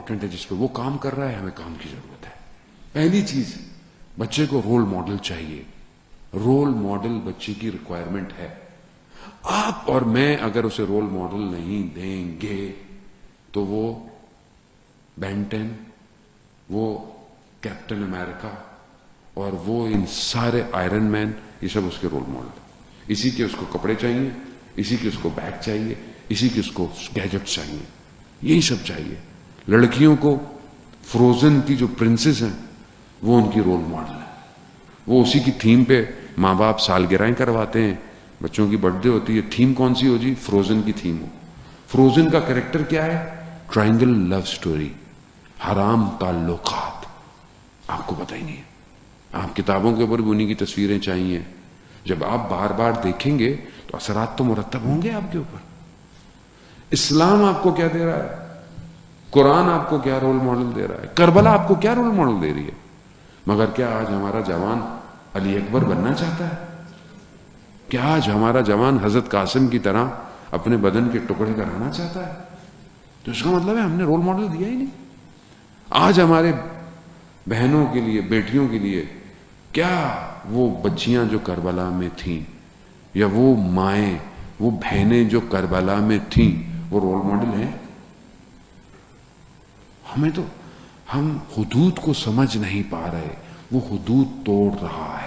Important ہے جس پہ وہ کام کر رہا ہے, ہمیں کام کی ضرورت ہے. پہلی چیز, بچے کو رول ماڈل چاہیے. رول ماڈل بچے کی ریکوائرمنٹ ہے. آپ اور میں اگر اسے رول ماڈل نہیں دیں گے تو وہ بینٹن, وہ کیپٹن امریکہ اور وہ ان سارے آئرن مین, یہ سب اس کے رول ماڈل. اسی کے اس کو کپڑے چاہیے, اسی کے اس کو بیگ چاہیے, اسی کے اس کو گیجٹ چاہیے, یہی سب چاہیے. لڑکیوں کو فروزن کی جو پرنسز ہیں وہ ان کی رول ماڈل ہے. وہ اسی کی تھیم پہ ماں باپ سالگرہیں کرواتے ہیں, بچوں کی برتھ ڈے ہوتی ہے, تھیم کون سی ہو جی, فروزن کی تھیم ہو. فروزن کا کریکٹر کیا ہے, ٹرائنگل لو سٹوری, حرام تعلقات. آپ کو پتہ ہی نہیں ہے. آپ کتابوں کے اوپر بھی انہی کی تصویریں چاہیے. جب آپ بار بار دیکھیں گے تو اثرات تو مرتب ہوں گے آپ کے اوپر. اسلام آپ کو کیا دے رہا ہے, قرآن آپ کو کیا رول ماڈل دے رہا ہے, کربلا آپ کو کیا رول ماڈل دے رہی ہے. مگر کیا آج ہمارا جوان علی اکبر بننا چاہتا ہے؟ کیا آج ہمارا جوان حضرت قاسم کی طرح اپنے بدن کے ٹکڑے کرانا چاہتا ہے؟ تو اس کا مطلب ہے ہم نے رول ماڈل دیا ہی نہیں. آج ہمارے بہنوں کے لیے, بیٹیوں کے لیے کیا وہ بچیاں جو کربلا میں تھیں, یا وہ مائیں, وہ بہنیں جو کربلا میں تھیں, وہ رول ماڈل ہیں؟ ہم حدود کو سمجھ نہیں پا رہے. وہ حدود توڑ رہا ہے.